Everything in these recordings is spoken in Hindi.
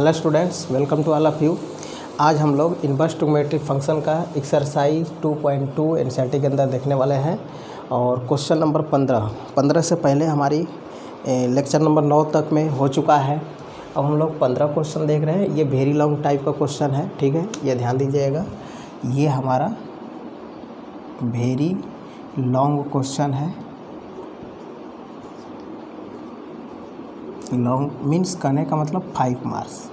Hello students, welcome to all of you. आज हम लोग इनवर्स ट्रिग्नोमेट्रिक फंक्शन का एक्सरसाइज 2.2 एनसीईआरटी के अंदर देखने वाले हैं और क्वेश्चन नंबर 15 से पहले हमारी लेक्चर नंबर 9 तक में हो चुका है। अब हम लोग 15 क्वेश्चन देख रहे हैं। ये वेरी लॉन्ग टाइप का क्वेश्चन है, ठीक है, ये ध्यान दीजिएगा। ये हमारा वेरी लॉन्ग क्वेश्चन है। लॉन्ग मीन्स कहने का मतलब 5 मार्क्स।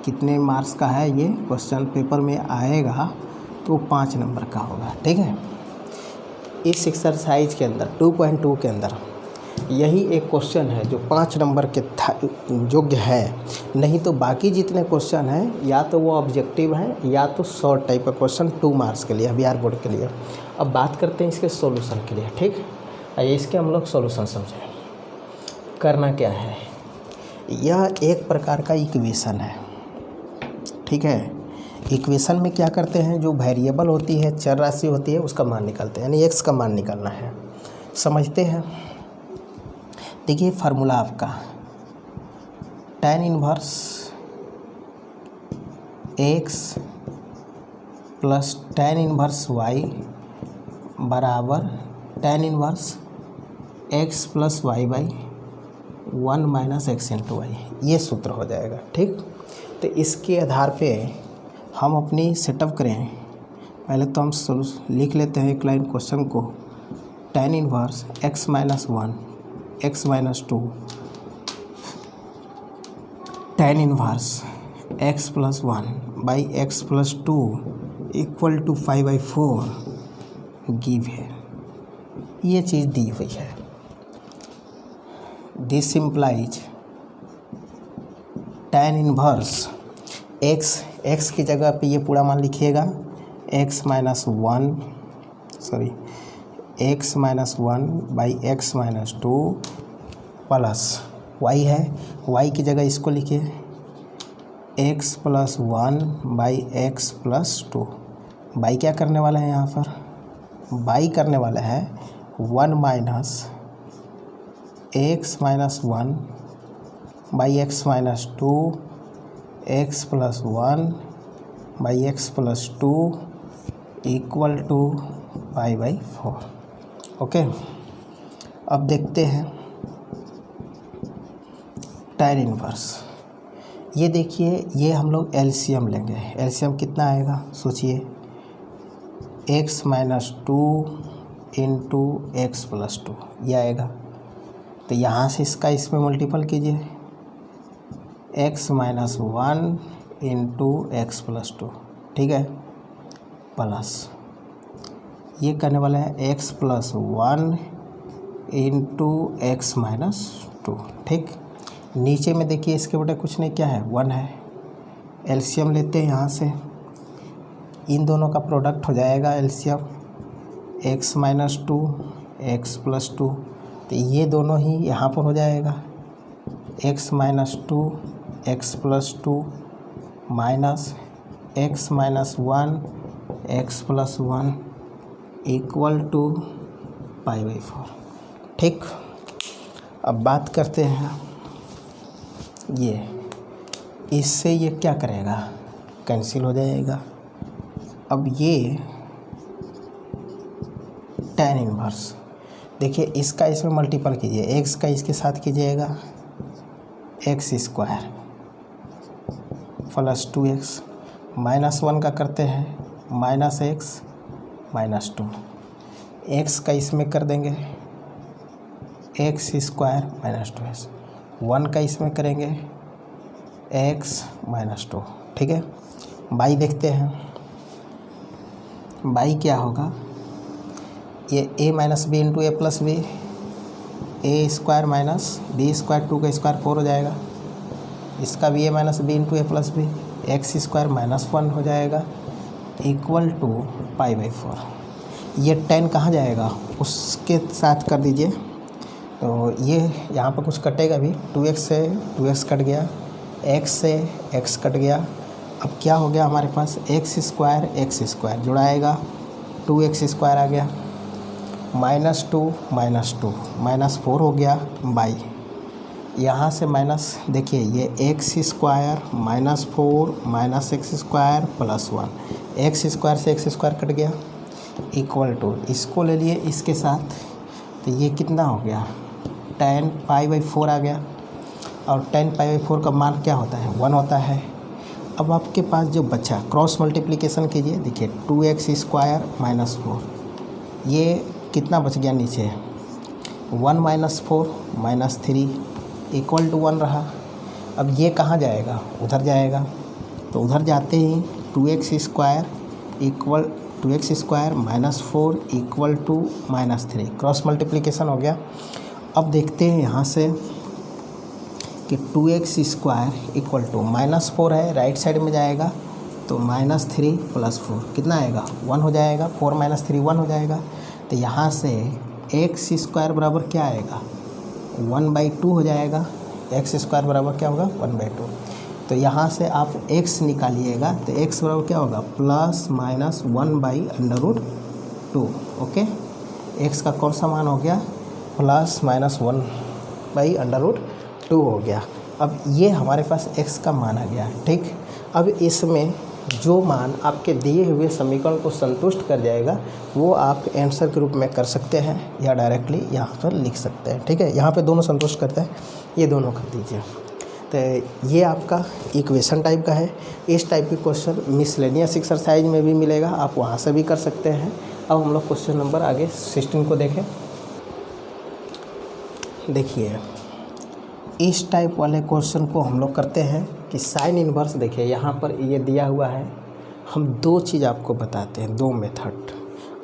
कितने मार्क्स का है ये क्वेश्चन पेपर में आएगा तो 5 नंबर का होगा, ठीक है। इस एक्सरसाइज के अंदर 2.2 के अंदर यही एक क्वेश्चन है जो 5 नंबर के योग्य है। नहीं तो बाकी जितने क्वेश्चन हैं या तो वो ऑब्जेक्टिव हैं या तो शॉर्ट टाइप का क्वेश्चन 2 मार्क्स के लिए, बिहार बोर्ड के लिए। अब बात करते हैं इसके सॉल्यूशन के लिए, ठीक। आइए इसके हम लोग सॉल्यूशन समझें। करना क्या है, यह एक प्रकार का इक्वेशन है, ठीक है। इक्वेशन में क्या करते हैं, जो वेरिएबल होती है, चर राशि होती है, उसका मान निकालते हैं, यानी एक्स का मान निकालना है। समझते हैं। देखिए फार्मूला आपका tan inverse x plus tan inverse y बराबर tan inverse x plus y by 1 minus x into y, ये सूत्र हो जाएगा, ठीक। तो इसके आधार पे हम अपनी सेटअप करें। पहले तो हम लिख लेते हैं एक लाइन क्वेश्चन को। tan inverse x minus 1 x minus 2 tan inverse x plus 1 by x plus 2 equal to 5/4 give है। ये चीज़ दी हुई है। This implies tan inverse x की जगह पे ये पूरा मान लिखिएगा x minus 1 by x minus 2 plus y है, वाई की जगह इसको लिखिए x plus 1 by x plus 2। By क्या करने वाला है यहाँ पर, बाई करने वाला है 1 minus x minus 1 by x minus 2 x plus 1 by x plus 2 equal to 5/4। Okay, अब देखते हैं tan इनवर्स। ये देखिए, ये हम लोग एलसीएम लेंगे। एलसीएम कितना आएगा सोचिए, x minus 2 into x plus 2 ये आएगा। तो यहाँ से इसका इसमें मल्टीपल कीजिए x minus 1 into x plus 2, ठीक है, प्लस ये करने वाला है x plus 1 into x minus 2, ठीक। नीचे में देखिए इसके बटे कुछ नहीं, क्या है, 1 है। एलसीएम लेते हैं यहाँ से, इन दोनों का प्रोडक्ट हो जाएगा LCM x minus 2 x plus 2। तो ये दोनों ही यहाँ पर हो जाएगा x minus 2 x plus 2 minus x minus 1 x plus 1 equal to 5/4, ठीक। अब बात करते हैं ये, इससे ये क्या करेगा, कैंसिल हो जाएगा। अब ये tan इनवर्स देखिए, इसका इसमें मल्टीपल कीजिए, एक्स का इसके साथ कीजिएगा x square plus 2x minus 1 का करते हैं माइनस एक्स माइनस 2, एक्स का इसमें कर देंगे एक्स स्क्वायर माइनस 2x, 1 का इसमें करेंगे एक्स माइनस 2, ठीक है। बाई देखते हैं, बाई क्या होगा, ये a minus b into a plus b, a square minus b square 2 का स्क्वायर 4 हो जाएगा। इसका भी a minus b into a plus b x square minus 1 हो जाएगा इक्वल टू 5/4। ये 10 कहाँ जाएगा, उसके साथ कर दीजिए। तो ये यहाँ पर कुछ कटेगा भी, 2x से 2x कट गया, x से x कट गया। अब क्या हो गया हमारे पास, एक्स स्क्वायर जुड़ाएगा 2x स्क्वायर आ गया, -2 -2 -4 हो गया बाई यहाँ से माइनस, देखिए ये x square minus 4 minus x square plus 1, x square से एक्स स्क्वायर कट गया इक्वल टू, इसको ले लिए इसके साथ, तो ये कितना हो गया 10π/4 आ गया। और 10π/4 का मान क्या होता है 1 होता है। अब आपके पास जो बचा क्रॉस मल्टीप्लिकेशन कीजिए, देखिए 2x स्क्वायर माइनस 4, ये कितना बच गया नीचे 1 माइनस 4 माइनस 3 इक्वल टू 1 रहा। अब ये कहाँ जाएगा, उधर जाएगा, तो उधर जाते ही 2x square minus 4 equal to minus 3, cross multiplication हो गया। अब देखते हैं यहाँ से कि 2x square equal to minus 4 है, राइट साइड में जाएगा तो माइनस 3 प्लस 4 कितना आएगा 1 हो जाएगा, 4 माइनस 3 1 हो जाएगा। तो यहाँ से एक्स स्क्वायर बराबर क्या आएगा 1/2 हो जाएगा, एक्स स्क्वायर बराबर क्या होगा 1/2। तो यहाँ से आप x निकालिएगा तो x बराबर क्या होगा प्लस माइनस 1/√2। ओके, x का कौन सा मान हो गया प्लस माइनस 1/√2 हो गया। अब ये हमारे पास x का मान आ गया, ठीक। अब इसमें जो मान आपके दिए हुए समीकरण को संतुष्ट कर जाएगा वो आप आंसर के रूप में कर सकते हैं या डायरेक्टली यहाँ पर लिख सकते हैं, ठीक है। यहाँ पे दोनों संतुष्ट करते हैं, ये दोनों कर दीजिए। तो ये आपका इक्वेशन टाइप का है। इस टाइप के क्वेश्चन मिसलेनियस एक्सरसाइज में भी मिलेगा, आप वहाँ से भी कर सकते हैं। अब हम लोग क्वेश्चन नंबर आगे 16 को देखें। देखिए इस टाइप वाले क्वेश्चन को हम लोग करते हैं कि साइन इन्वर्स, देखिए यहाँ पर ये दिया हुआ है। हम दो चीज़ आपको बताते हैं, दो मेथड,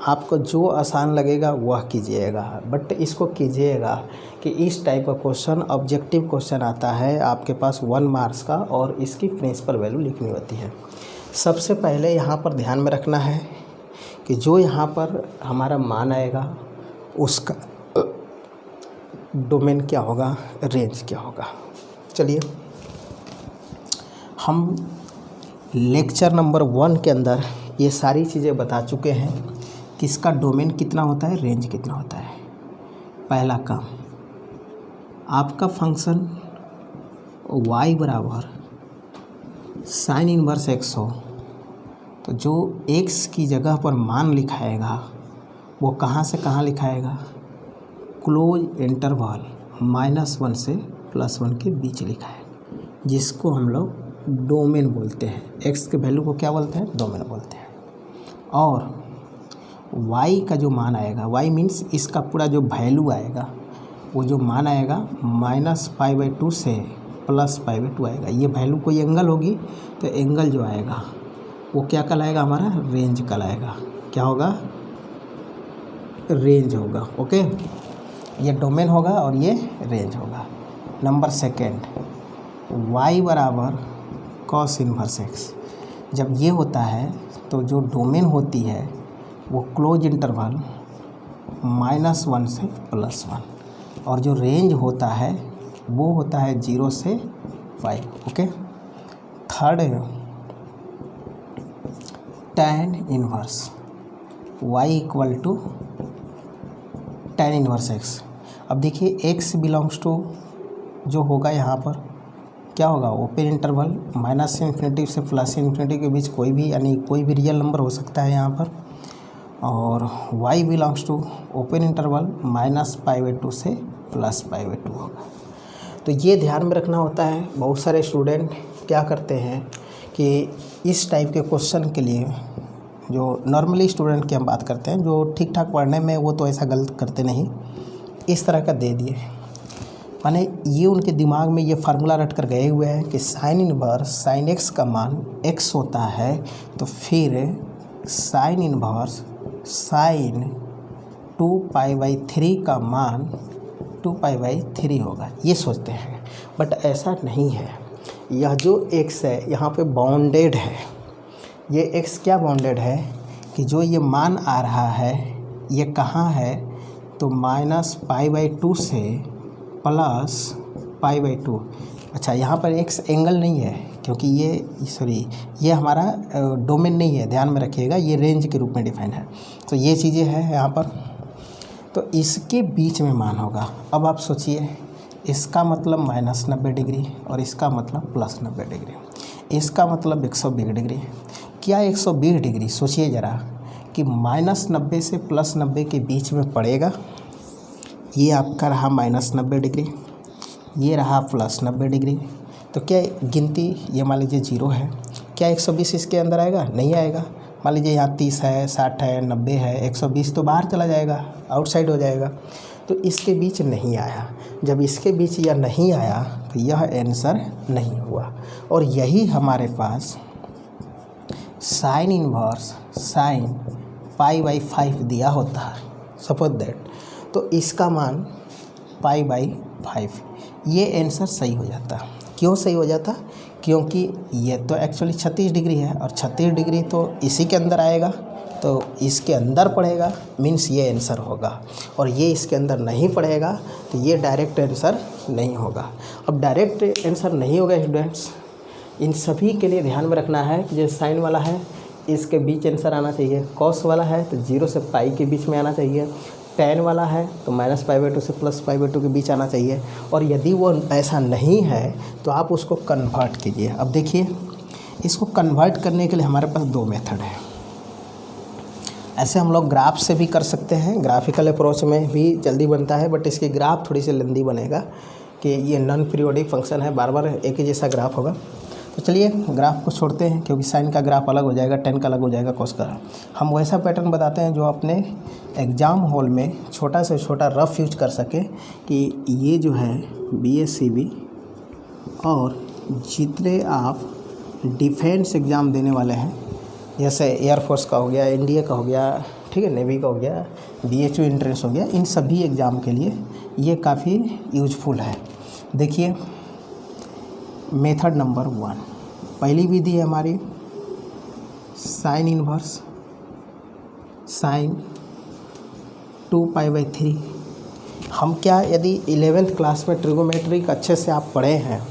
आपको जो आसान लगेगा वह कीजिएगा, बट इसको कीजिएगा कि इस टाइप का क्वेश्चन ऑब्जेक्टिव क्वेश्चन आता है आपके पास 1 मार्क्स का, और इसकी प्रिंसिपल वैल्यू लिखनी होती है। सबसे पहले यहाँ पर ध्यान में रखना है कि जो यहाँ पर हमारा मान आएगा उसका डोमेन क्या होगा, रेंज क्या होगा। चलिए हम लेक्चर नंबर 1 के अंदर ये सारी चीज़ें बता चुके हैं कि इसका डोमेन कितना होता है, रेंज कितना होता है। पहला काम, आपका फंक्शन y बराबर साइन इन्वर्स x हो तो जो x की जगह पर मान लिखाएगा वो कहाँ से कहाँ लिखाएगा, क्लोज इंटरवल -1 से +1 के बीच लिखाएगा, जिसको हम लोग डोमेन बोलते हैं। x के वैल्यू को क्या बोलते हैं, डोमेन बोलते हैं। और y का जो मान आएगा, y मीन्स इसका पूरा जो वैल्यू आएगा, वो जो मान आएगा -π/2 से +π/2 आएगा। ये वैल्यू कोई एंगल होगी तो एंगल जो आएगा वो क्या कहलाएगा, हमारा रेंज कहलाएगा। क्या होगा, रेंज होगा। ओके, ये डोमेन होगा और ये रेंज होगा। नंबर सेकेंड, y बराबर cos इन्वर्स x। जब ये होता है तो जो डोमेन होती है वो क्लोज इंटरवल -1 से +1, और जो रेंज होता है वो होता है 0 से 5। Okay, third tan inverse y equal to tan inverse x। अब देखिए x बिलोंग्स टू जो होगा यहाँ पर क्या होगा, ओपन इंटरवल -∞ से +∞ के बीच कोई भी, यानी कोई भी रियल नंबर हो सकता है यहाँ पर। और y belongs to open interval -π/2 से +π/2 होगा। तो ये ध्यान में रखना होता है। बहुत सारे स्टूडेंट क्या करते हैं कि इस टाइप के क्वेश्चन के लिए, जो नॉर्मली स्टूडेंट की हम बात करते हैं, जो ठीक ठाक पढ़ने में वो तो ऐसा गलत करते नहीं, इस तरह का दे दिए, माने ये उनके दिमाग में ये फार्मूला रट कर गए हुए हैं कि साइन इन्वर्स साइन x का मान x होता है, तो फिर साइन इन्वर्स साइन 2π/3 का मान 2π/3 होगा, ये सोचते हैं। बट ऐसा नहीं है। यह जो x है यहाँ पे बाउंडेड है। ये x क्या बाउंडेड है कि जो ये मान आ रहा है ये कहाँ है, तो -π/2 से +π/2। अच्छा, यहाँ पर x एंगल नहीं है क्योंकि ये हमारा डोमेन नहीं है, ध्यान में रखिएगा, ये रेंज के रूप में डिफाइन है। तो ये चीज़ें हैं यहाँ पर, तो इसके बीच में मान होगा। अब आप सोचिए इसका मतलब -90 डिग्री और इसका मतलब +90 डिग्री। इसका मतलब 120 डिग्री। क्या 120 डिग्री सोचिए ज़रा कि -90 से +90 के बीच में पड़ेगा। ये आपका रहा -90 डिग्री, ये रहा +90 डिग्री। तो क्या गिनती ये मान लीजिए 0 है, क्या 120 इसके अंदर आएगा? नहीं आएगा। मान लीजिए यहाँ 30 है, 60 है, 90 है, 120 तो बाहर चला जाएगा, आउटसाइड हो जाएगा। तो इसके बीच नहीं आया। जब इसके बीच यह नहीं आया तो यह आंसर नहीं हुआ। और यही हमारे पास साइन इन्वर्स साइन π/5 दिया होता है, सपोज दैट। तो इसका मान π/5, ये आंसर सही हो जाता। क्यों सही हो जाता? क्योंकि ये तो एक्चुअली 36 डिग्री है और 36 डिग्री तो इसी के अंदर आएगा, तो इसके अंदर पड़ेगा, मीन्स ये आंसर होगा। और ये इसके अंदर नहीं पड़ेगा तो ये डायरेक्ट आंसर नहीं होगा। अब डायरेक्ट आंसर नहीं होगा स्टूडेंट्स, इन सभी के लिए ध्यान में रखना है कि जो साइन वाला है इसके बीच आंसर आना चाहिए, कॉस वाला है तो 0 से पाई के बीच में आना चाहिए, tan वाला है तो -π/2 से +π/2 के बीच आना चाहिए। और यदि वो ऐसा नहीं है तो आप उसको कन्वर्ट कीजिए। अब देखिए, इसको कन्वर्ट करने के लिए हमारे पास 2 मेथड है। ऐसे हम लोग ग्राफ से भी कर सकते हैं, ग्राफिकल अप्रोच में भी जल्दी बनता है, बट इसकी ग्राफ थोड़ी सी लेंदी बनेगा कि ये नॉन पीरियोडिक फंक्शन है, बार बार एक ही जैसा ग्राफ होगा। तो चलिए ग्राफ को छोड़ते हैं, क्योंकि साइन का ग्राफ अलग हो जाएगा, tan का अलग हो जाएगा, cos का। हम वैसा पैटर्न बताते हैं जो अपने एग्ज़ाम हॉल में छोटा से छोटा रफ यूज कर सके कि ये जो है BSCB और जितने आप डिफेंस एग्ज़ाम देने वाले हैं, जैसे एयरफोर्स का हो गया, इंडिया का हो गया, ठीक है, नेवी का हो गया, BHU एंट्रेंस हो गया, इन सभी एग्ज़ाम के लिए ये काफ़ी यूजफुल है। देखिए मेथड नंबर 1, पहली विधि है हमारी साइन इन्वर्स साइन 2π/3। हम क्या, यदि 11th क्लास में ट्रिगोमेट्रिक अच्छे से आप पढ़े हैं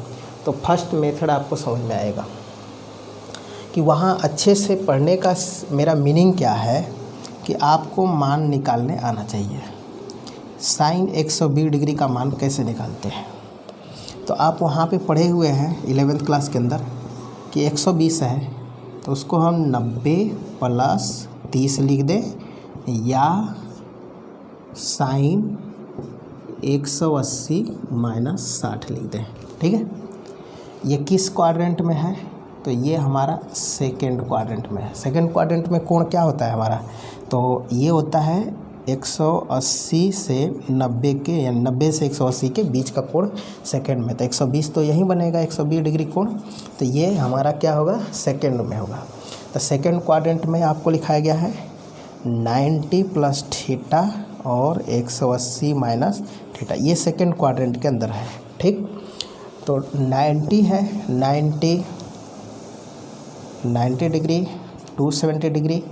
तो फर्स्ट मेथड आपको समझ में आएगा कि वहाँ अच्छे से पढ़ने का मेरा मीनिंग क्या है कि आपको मान निकालने आना चाहिए। साइन 120 डिग्री का मान कैसे निकालते हैं, तो आप वहाँ पे पढ़े हुए हैं 11th क्लास के अंदर कि 120 है तो उसको हम 90 + 30 लिख दें, या साइन 180 - 60 लिख दें। ठीक है, ये किस क्वाड्रेंट में है? तो ये हमारा सेकेंड क्वाड्रेंट में है। सेकेंड क्वाड्रेंट में कोण क्या होता है हमारा? तो ये होता है 180 से 90 के, या 90 से 180 के बीच का कोण सेकंड में। तो 120 तो यही बनेगा, 120 डिग्री कोण। तो ये हमारा क्या होगा? सेकंड में होगा। तो सेकंड क्वाड्रेंट में आपको लिखाया गया है 90 + थीटा और 180 - थीटा। ये सेकंड क्वाड्रेंट के अंदर है। ठीक, तो 90 है, 90 डिग्री, 270 डिग्री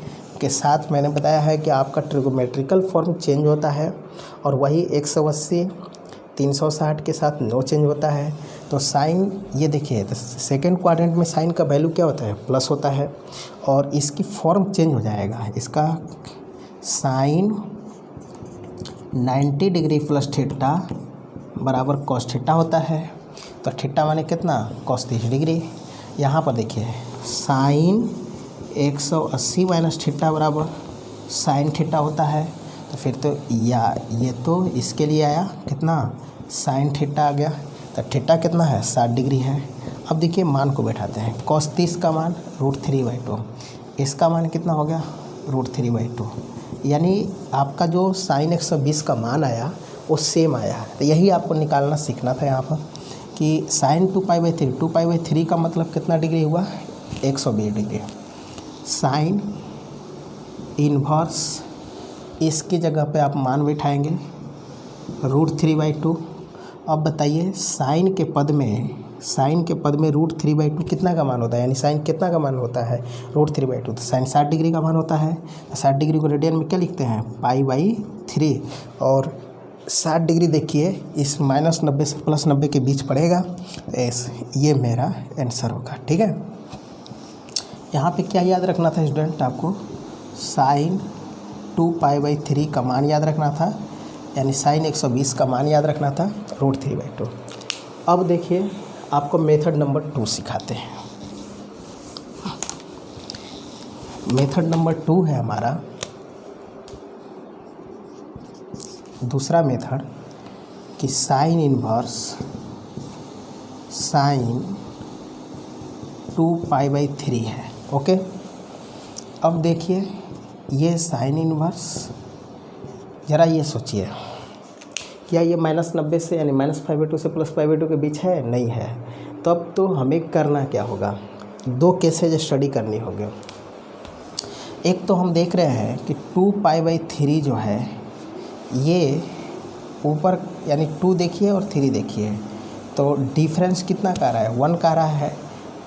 के साथ मैंने बताया है कि आपका ट्रिगोमेट्रिकल फॉर्म चेंज होता है, और वही 180 360 के साथ नो चेंज होता है। तो साइन, ये देखिए, तो सेकेंड क्वाड्रेंट में साइन का वैल्यू क्या होता है? प्लस होता है, और इसकी फॉर्म चेंज हो जाएगा। इसका साइन 90 डिग्री + थीटा बराबर cos थीटा होता है। तो थीटा माने कितना? cos 30 degree. यहाँ पर देखिए साइन 180 - थीटा बराबर साइन थीटा होता है। तो फिर तो ये तो इसके लिए आया कितना? साइन थीटा आ गया। तो थीटा कितना है? 60 डिग्री है। अब देखिए मान को बैठाते हैं। cos 30 का मान √3/2, इसका मान कितना हो गया? √3/2। यानी आपका जो साइन 120 का मान आया वो सेम आया। तो यही आपको निकालना सीखना था यहाँ पर कि साइन 2π/3 का मतलब कितना डिग्री हुआ? 120 डिग्री। साइन इन्वर्स, इसकी जगह पे आप मान बिठाएंगे √3/2। अब बताइए साइन के पद में √3/2 कितना का मान होता है? यानी साइन कितना का मान होता है? √3/2। तो साइन 60 डिग्री का मान होता है। 60 डिग्री को रेडियन में क्या लिखते हैं? π/3। और 60 डिग्री देखिए इस -90 से +90 के बीच पड़ेगा। ये मेरा आंसर होगा। ठीक है, यहाँ पे क्या याद रखना था स्टूडेंट आपको? साइन 2π/3 का मान याद रखना था। यानी साइन 120 का मान याद रखना था √3/2। अब देखिए आपको मेथड नंबर 2 सिखाते हैं। मेथड नंबर 2 है हमारा दूसरा मेथड कि साइन इन्वर्स साइन 2π/3 है। ओके, अब देखिए ये साइन इन्वर्स, ज़रा ये सोचिए, क्या ये -90 से यानी -π/2 से +π/2 के बीच है? नहीं है। तब तो हमें करना क्या होगा, 2 केसेज स्टडी करनी होगी। एक तो हम देख रहे हैं कि 2π/3 जो है ये ऊपर यानी 2 देखिए और 3 देखिए, तो डिफरेंस कितना का रहा है? 1 का रहा है।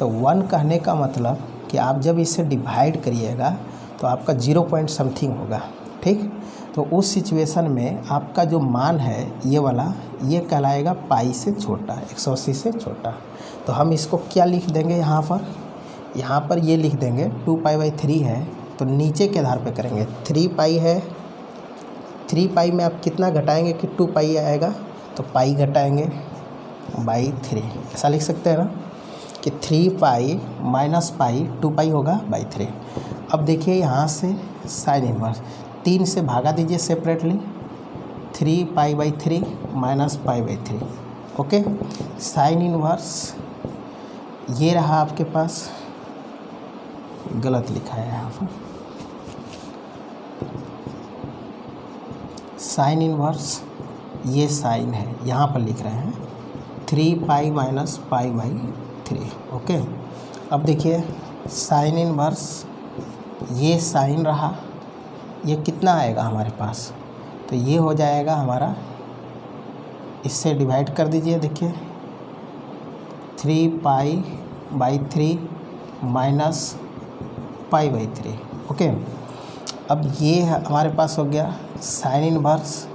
तो 1 कहने का मतलब कि आप जब इसे डिवाइड करिएगा तो आपका 0 पॉइंट समथिंग होगा। ठीक, तो उस सिचुएशन में आपका जो मान है ये वाला, ये कहलाएगा पाई से छोटा, 180 से छोटा। तो हम इसको क्या लिख देंगे यहाँ पर ये लिख देंगे 2π/3 है, तो नीचे के आधार पे करेंगे। 3π है, 3π में आप कितना घटाएंगे कि 2π आएगा, तो पाई घटाएंगे /3। ऐसा लिख सकते हैं ना कि 3π - पाई 2π होगा /3। अब देखिए यहाँ से साइन इन्वर्स 3 से भागा दीजिए सेपरेटली, 3π/3 - पाई/3। ओके, साइन इन्वर्स ये रहा आपके पास, गलत लिखा है यहाँ पर, साइन इन्वर्स ये साइन है, यहाँ पर लिख रहे हैं 3π - पाई/3। ओके, अब देखिए साइन इन्वर्स ये साइन रहा, ये कितना आएगा हमारे पास, तो ये हो जाएगा हमारा, इससे डिवाइड कर दीजिए। देखिए 3π/3 - पाई/3। ओके, अब ये हमारे पास हो गया साइन इन्वर्स,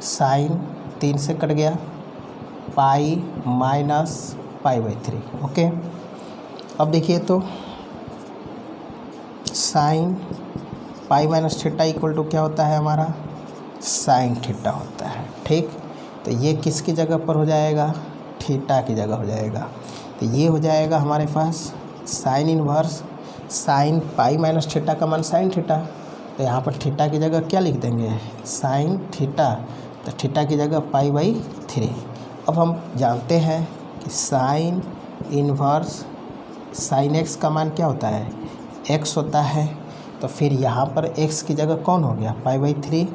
साइन 3 से कट गया, पाई - पाई/3। ओके, अब देखिए तो sine pi - theta equal to क्या होता है हमारा, साइन थीटा होता है। ठीक, तो ये किसकी जगह पर हो जाएगा, थीटा की जगह हो जाएगा। तो ये हो जाएगा हमारे पास sine inverse sine pi - theta का मान साइन थीटा, तो यहाँ पर थीटा की जगह क्या लिख देंगे, साइन थीटा, तो थीटा की जगह पाई/3। अब हम जानते हैं कि साइन इन्वर्स साइन x का मान क्या होता है, x होता है। तो फिर यहाँ पर x की जगह कौन हो गया, पाई/3,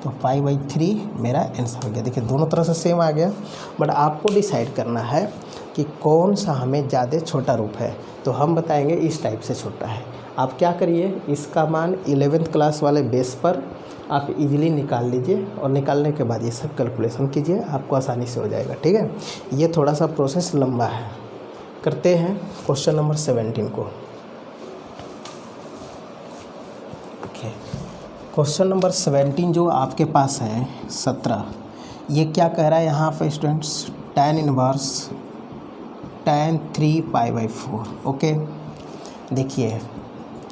तो पाई/3 मेरा आंसर हो गया। देखिए दोनों तरह से सेम आ गया, बट आपको डिसाइड करना है कि कौन सा हमें ज़्यादा छोटा रूप है। तो हम बताएंगे इस टाइप से छोटा है। आप क्या करिए, इसका मान 11th क्लास वाले बेस पर आप इजीली निकाल लीजिए, और निकालने के बाद ये सब कैलकुलेशन कीजिए, आपको आसानी से हो जाएगा। ठीक है, ये थोड़ा सा प्रोसेस लंबा है। करते हैं क्वेश्चन नंबर 17 को। क्वेश्चन नंबर 17 जो आपके पास है 17, ये क्या कह रहा है यहाँ पे students, tan inverse tan 3π/4। Okay, देखिए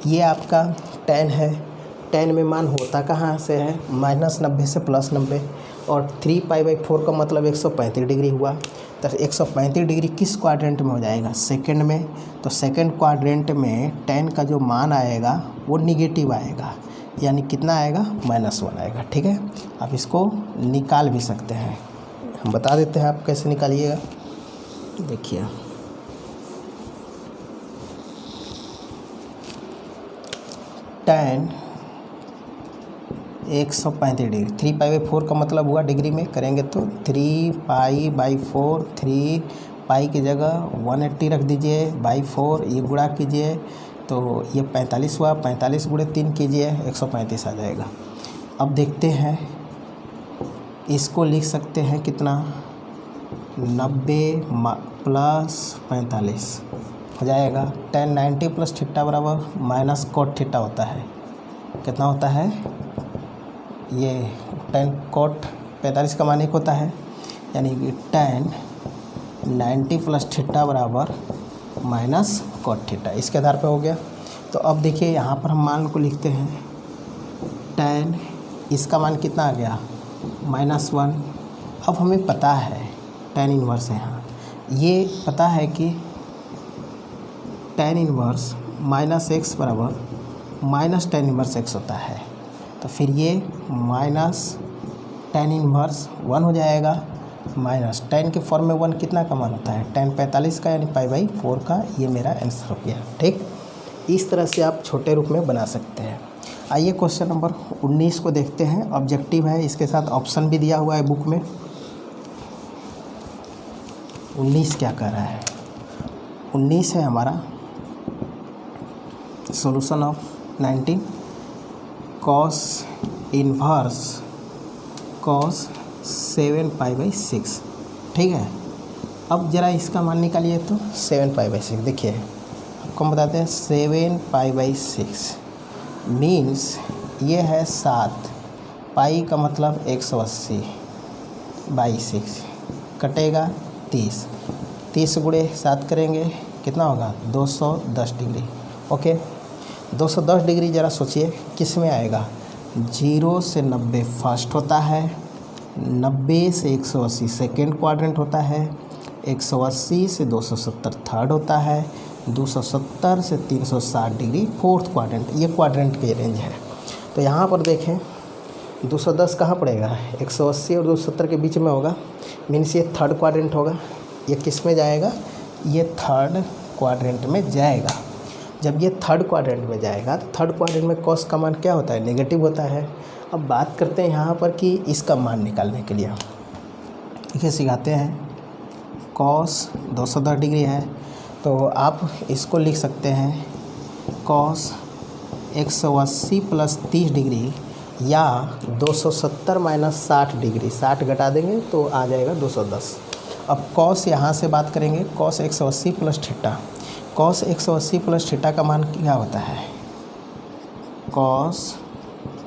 ये आपका tan है, tan में मान होता कहाँ से है, -90 से +90, और 3π/4 का मतलब 135 डिग्री हुआ। तो 135 डिग्री किस क्वाड्रेंट में हो जाएगा, सेकंड में। तो सेकंड क्वाड्रेंट में tan का जो मान आएगा वो निगेटिव आएगा, यानी कितना आएगा, -1 आएगा। ठीक है, आप इसको निकाल भी सकते हैं, हम बता देते हैं आप कैसे निकालिएगा। देखिए tan 135 डिग्री, 3π/4 का मतलब हुआ डिग्री में करेंगे तो 3π/4, 3π की जगह 180 रख दीजिए, /4 ये गुणा कीजिए तो ये 45 हुआ, 45 गुणे 3 कीजिए 135 आ जाएगा। अब देखते हैं, इसको लिख सकते हैं कितना, 90 + 45 हो जाएगा। tan 90 + थीटा बराबर -cot थीटा होता है, कितना होता है, ये tan cot 45 का मान 1 होता है, यानी कि tan 90 + थीटा बराबर -cot थीटा, इसके आधार पे हो गया। तो अब देखिए यहाँ पर हम मान को लिखते हैं, tan इसका मान कितना आ गया, -1। अब हमें पता है tan इनवर्स है, यहाँ ये पता है कि tan इनवर्स -x बराबर -tan इनवर्स x होता है। तो फिर ये -tan इनवर्स 1 हो जाएगा, माइनस tan के फॉर्म में 1 कितना का मान होता है, tan 45 का यानी π/4 का। ये मेरा आंसर हो गया। ठीक, इस तरह से आप छोटे रूप में बना सकते हैं। आइए क्वेश्चन नंबर 19 को देखते हैं। ऑब्जेक्टिव है, इसके साथ ऑप्शन भी दिया हुआ है बुक में। 19 क्या कह रहा है, 19 है हमारा solution of 19 cos inverse cos 7π/6। ठीक है, अब ज़रा इसका मान निकालिए तो 7π/6। देखिए आपको हम बताते हैं 7π/6 मीन्स ये है 7, पाई का मतलब 180/6 कटेगा 30, 30 गुणे 7 करेंगे कितना होगा 210 डिग्री। ओके, 210 डिग्री ज़रा सोचिए किस में आएगा, 0 से 90 फर्स्ट होता है, 90 से 180 सेकेंड क्वाड्रेंट होता है, 180 से 270 थर्ड होता है, 270 से 360 डिग्री फोर्थ क्वाड्रेंट। ये क्वाड्रेंट के रेंज है। तो यहाँ पर देखें 210 कहाँ पड़ेगा, 180 और 270 के बीच में होगा, मीन्स ये थर्ड क्वाड्रेंट होगा। ये किस में जाएगा, ये थर्ड क्वाड्रेंट में जाएगा। जब ये थर्ड क्वाड्रेंट में जाएगा तो थर्ड क्वाड्रेंट में कॉस का मान क्या होता है, नेगेटिव होता है। अब बात करते हैं यहाँ पर कि इसका मान निकालने के लिए देखिए सिखाते हैं। कॉस 210 डिग्री है तो आप इसको लिख सकते हैं कॉस 180 + 30 डिग्री या 270 - 60 डिग्री, 60 घटा देंगे तो आ जाएगा 210। अब कॉस यहाँ से बात करेंगे, कॉस 180 + थीटा, कॉस 180 + थीटा का मान क्या होता है, कॉस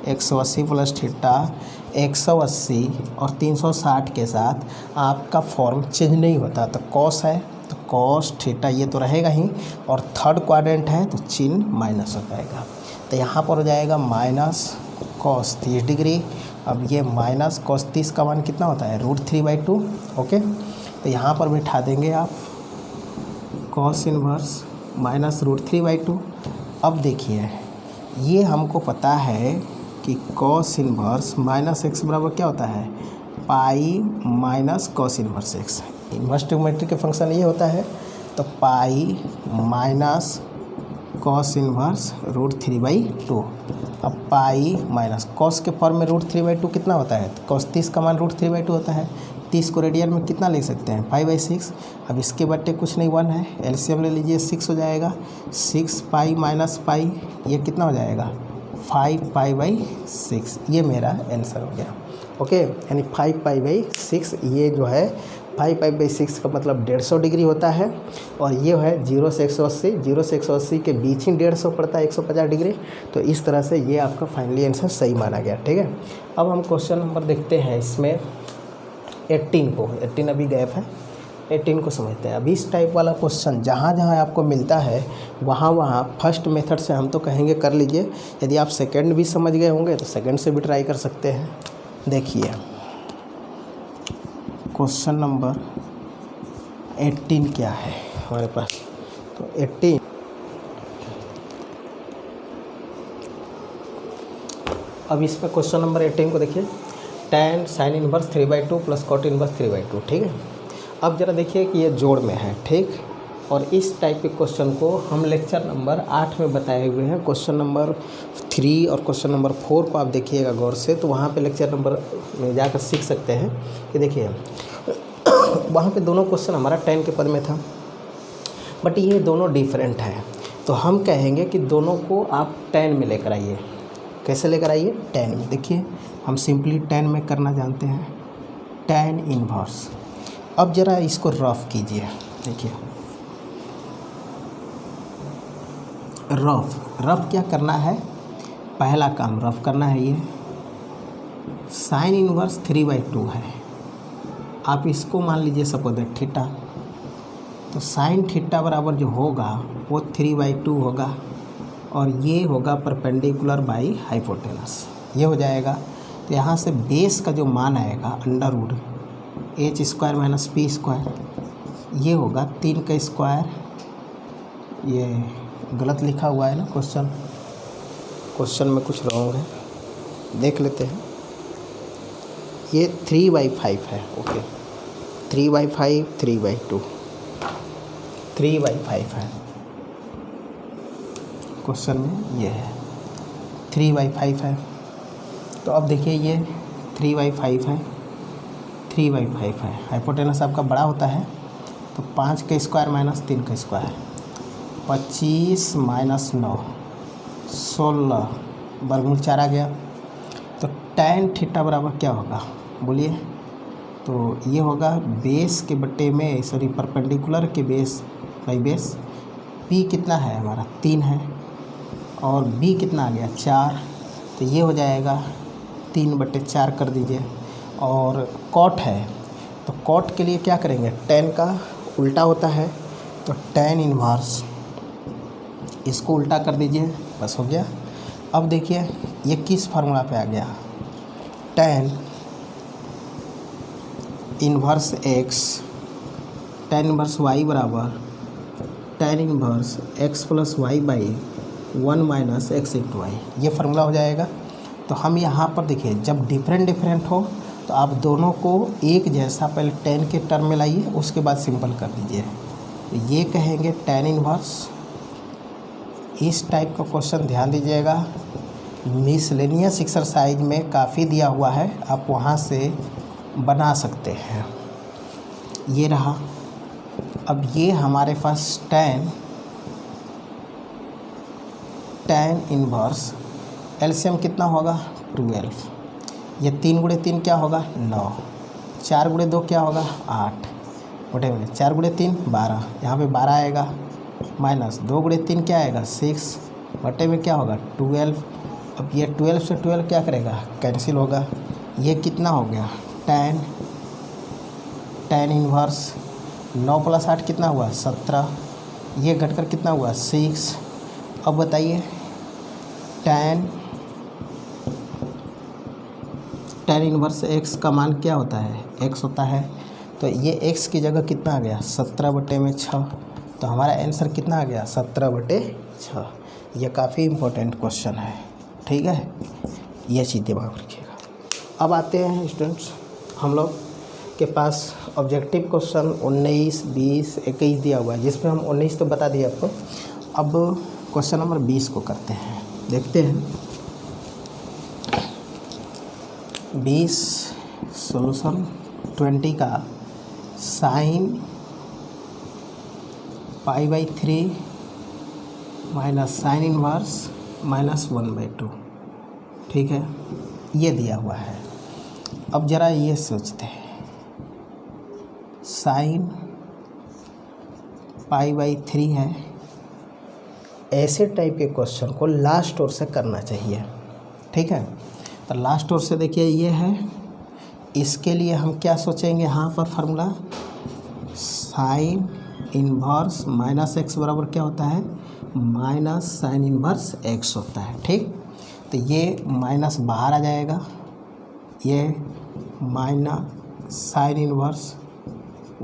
180 + थीटा 180 और 360 के साथ आपका फॉर्म चेंज नहीं होता। तो कॉस है तो कॉस थीटा ये तो रहेगा ही, और थर्ड क्वाड्रेंट है तो चिन्ह माइनस हो जाएगा। तो यहाँ पर हो जाएगा माइनस कॉस 30 डिग्री। अब ये माइनस कॉस 30 का मान कितना होता है, √3/2। ओके, तो यहाँ पर बिठा देंगे आप कॉस इनवर्स माइनस √3/2। अब देखिए ये हमको पता है कि कॉस इनवर्स -x बराबर क्या होता है, pi minus cos inverse x। Inverse trigonometry के फंक्शन ये होता है। तो पाई माइनस कॉस इनवर्स √3/2। अब पाई माइनस कॉस के फॉर्म में √3/2 कितना होता है, कॉस 30 का मान √3/2 होता है। 30 को रेडियन में कितना ले सकते हैं, 5/6। अब इसके बट्टे कुछ नहीं 1 है, एलसीएम ले लीजिए 6 हो जाएगा। 6 पाई माइनस पाई ये कितना हो जाएगा 5π/6। ये मेरा आंसर हो गया। ओके, यानी 5π/6 ये जो है 5π/6 का मतलब 150 डिग्री होता है। और ये है 0 से 180, 0 से 180 के बीच ही 150 पड़ता है, 150 डिग्री। तो इस तरह से ये आपका फाइनली आंसर सही माना गया। ठीक है, अब हम क्वेश्चन नंबर देखते हैं इसमें 18 को। 18 अभी गैप है, 18 को समझते हैं। अभी इस टाइप वाला क्वेश्चन जहाँ जहाँ आपको मिलता है वहाँ वहाँ फर्स्ट मेथड से हम तो कहेंगे कर लीजिए। यदि आप सेकंड भी समझ गए होंगे तो सेकंड से भी ट्राई कर सकते हैं। देखिए क्वेश्चन नंबर 18 क्या है हमारे पास, तो 18 अब इसमें क्वेश्चन नंबर 18 को देखिए, tan sin inverse 3/2 + cot inverse 3/2। ठीक है, अब ज़रा देखिए कि ये जोड़ में है। ठीक, और इस टाइप के क्वेश्चन को हम लेक्चर नंबर 8 में बताए हुए हैं। क्वेश्चन नंबर 3 और क्वेश्चन नंबर 4 को आप देखिएगा गौर से, तो वहाँ पे लेक्चर नंबर में जाकर सीख सकते हैं कि देखिए वहाँ पे दोनों क्वेश्चन हमारा tan के पद में था, बट ये दोनों डिफरेंट है। तो हम कहेंगे कि दोनों को आप tan में लेकर आइए। कैसे लेकर आइए, tan में। देखिए हम सिंपली tan में करना जानते हैं, tan इनवर्स। अब ज़रा इसको रफ कीजिए। देखिए रफ क्या करना है, पहला काम रफ करना है। ये साइन इनवर्स 3/2 है, आप इसको मान लीजिए सपोज थीटा। तो साइन थीटा बराबर जो होगा वो 3/2 होगा, और ये होगा परपेंडिकुलर बाई हाइपोटेनस, ये हो जाएगा। तो यहाँ से बेस का जो मान आएगा under root h square minus p square, ये होगा 3 का स्क्वायर। ये गलत लिखा हुआ है ना क्वेश्चन में कुछ रॉन्ग है, देख लेते हैं। ये 3/5 है, ओके 3/5 3/2 3/5 है क्वेश्चन में, ये है 3/5 है। तो अब देखिए ये 3/5 है, 3/5 है। हाइपोटेनस आपका बड़ा होता है तो 5 का स्क्वायर माइनस 3 का स्क्वायर, 25 माइनस 9 16 वर्गमूल 4 आ गया। तो tan थीटा बराबर क्या होगा बोलिए? तो ये होगा बेस के बट्टे में सॉरी परपेंडिकुलर के बेस बाई बेस। p कितना है हमारा 3 है और b कितना आ गया 4, तो ये हो जाएगा 3/4 कर दीजिए। और कॉट है तो कॉट के लिए क्या करेंगे, tan का उल्टा होता है तो tan इन्वर्स, इसको उल्टा कर दीजिए, बस हो गया। अब देखिए ये किस फार्मूला पे आ गया, tan inverse x, tan inverse y बराबर tan inverse x plus y by 1 minus x into y, ये फार्मूला हो जाएगा। तो हम यहाँ पर देखिए जब डिफरेंट हो तो आप दोनों को एक जैसा पहले tan के टर्म में लाइए, उसके बाद सिंपल कर दीजिए। तो ये कहेंगे tan इन्वर्स। इस टाइप का क्वेश्चन ध्यान दीजिएगा, मिसलेनियस एक्सरसाइज में काफ़ी दिया हुआ है, आप वहाँ से बना सकते हैं। ये रहा। अब ये हमारे पास tan इन्वर्स एलसीएम कितना होगा 12, ये 3 गुणे 3 क्या होगा 9, 4 गुणे 2 क्या होगा 8, बटे 4 गुणे 3 12, यहाँ पे 12 आएगा, माइनस 2 गुणे 3 क्या आएगा 6, बटे में क्या होगा 12। अब ये 12 से 12 क्या करेगा कैंसिल होगा, ये कितना हो गया tan इन्वर्स 9 प्लस 8 कितना हुआ 17, ये घटकर कितना हुआ 6। अब बताइए tan इन्वर्स x का मान क्या होता है x होता है, तो ये x की जगह कितना आ गया 17/6, तो हमारा आंसर कितना आ गया 17/6। ये काफ़ी इम्पोर्टेंट क्वेश्चन है, ठीक है, ये चीज़ दिमाग में रखिएगा। अब आते हैं स्टूडेंट्स, हम लोग के पास ऑब्जेक्टिव क्वेश्चन 19 20 21 दिया हुआ है, जिसमें हम 19 तो बता दिए आपको। अब क्वेश्चन नंबर 20 को करते हैं, देखते हैं 20 सोल्यूशन 20 का sine π/3 minus sine inverse minus 1/2, ठीक है, ये दिया हुआ है। अब ज़रा ये सोचते हैं साइन π/3 है, ऐसे टाइप के क्वेश्चन को लास्ट ओर से करना चाहिए, ठीक है। तो लास्ट ओर से देखिए ये है, इसके लिए हम क्या सोचेंगे यहाँ पर formula sign inverse minus x बराबर क्या होता है माइनस साइन इन्वर्स एक्स होता है, ठीक। तो ये माइनस बाहर आ जाएगा, ये माइनस साइन इन्वर्स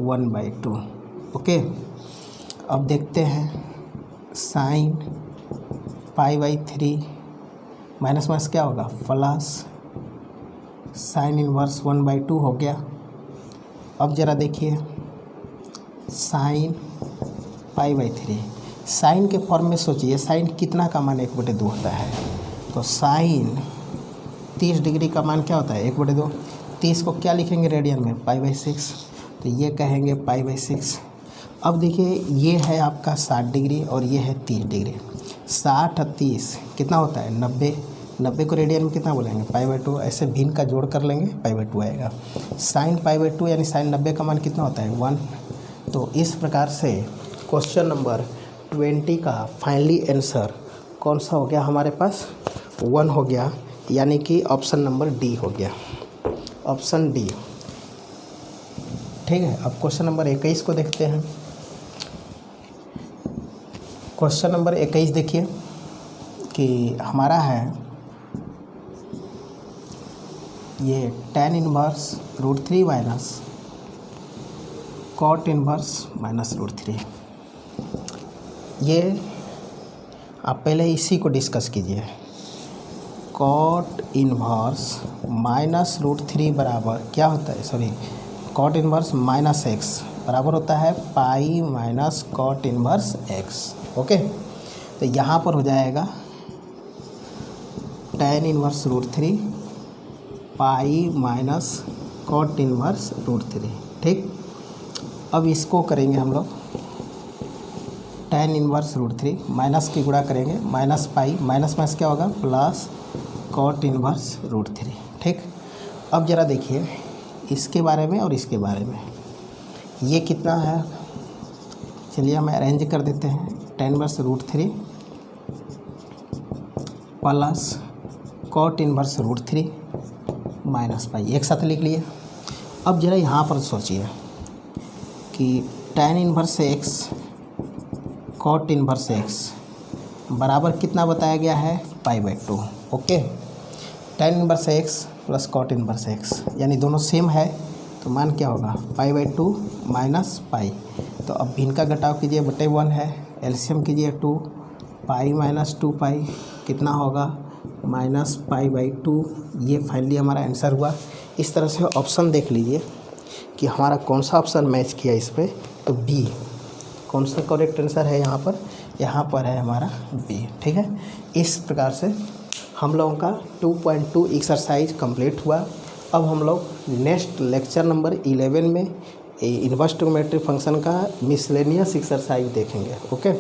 1/2, ओके। अब देखते हैं साइन π/3 माइनस माइनस क्या होगा प्लस साइन इन्वर्स 1/2 हो गया। अब ज़रा देखिए साइन π/3, साइन के फॉर्म में सोचिए, साइन कितना का मान 1/2 होता है, तो साइन 30 डिग्री का मान क्या होता है 1/2, 30 को क्या लिखेंगे रेडियन में π/6, तो ये कहेंगे π/6। अब देखिए ये है आपका 60 डिग्री और ये है 30 डिग्री, 60 और 30 कितना होता है 90, 90 को रेडियन में कितना बोलेंगे π/2, ऐसे भिन्न का जोड़ कर लेंगे π/2 आएगा। साइन π/2 यानी साइन 90 का मान कितना होता है 1। तो इस प्रकार से क्वेश्चन नंबर 20 का फाइनली आंसर कौन सा हो गया हमारे पास 1 हो गया, यानी कि ऑप्शन नंबर डी हो गया, ऑप्शन डी, ठीक है। अब क्वेश्चन नंबर 21 को देखते हैं। क्वेश्चन नंबर 21 देखिए, ये tan inverse √3 minus cot inverse minus √3। ये आप पहले इसी को डिस्कस कीजिए। cot इनवर्स माइनस √3 बराबर क्या होता है, sorry cot inverse minus x बराबर होता है pi minus cot inverse x। Okay, तो यहाँ पर हो जाएगा tan inverse √3 pi minus cot inverse √3। ठीक, अब इसको करेंगे हम लोग tan इनवर्स √3 माइनस की गुणा करेंगे माइनस पाई माइनस माइनस क्या होगा प्लस cot इनवर्स √3। ठीक, अब ज़रा देखिए इसके बारे में और इसके बारे में, ये कितना है, चलिए हम अरेंज कर देते हैं। tan inverse √3 plus cot inverse √3 minus pi, एक साथ लिख लिए। अब ज़रा यहाँ पर सोचिए कि tan inverse x cot inverse x बराबर कितना बताया गया है π/2। Okay, tan inverse x plus cot inverse x यानी दोनों सेम है, तो मान क्या होगा π/2 माइनस पाई। तो अब इनका घटाव कीजिए, बटे 1 है, एलसीएम कीजिए 2 पाई माइनस 2 पाई कितना होगा माइनस π/2। ये फाइनली हमारा आंसर हुआ। इस तरह से ऑप्शन देख लीजिए कि हमारा कौन सा ऑप्शन मैच किया इस पर, तो बी कौन सा करेक्ट आंसर है यहाँ पर है हमारा बी। ठीक है, इस प्रकार से हम लोगों का 2.2 एक्सरसाइज कंप्लीट हुआ। अब हम लोग नेक्स्ट लेक्चर नंबर 11 में इन्वर्स ट्रिग्नोमेट्री फंक्शन का मिसलेनियस एक्सरसाइज देखेंगे। ओके।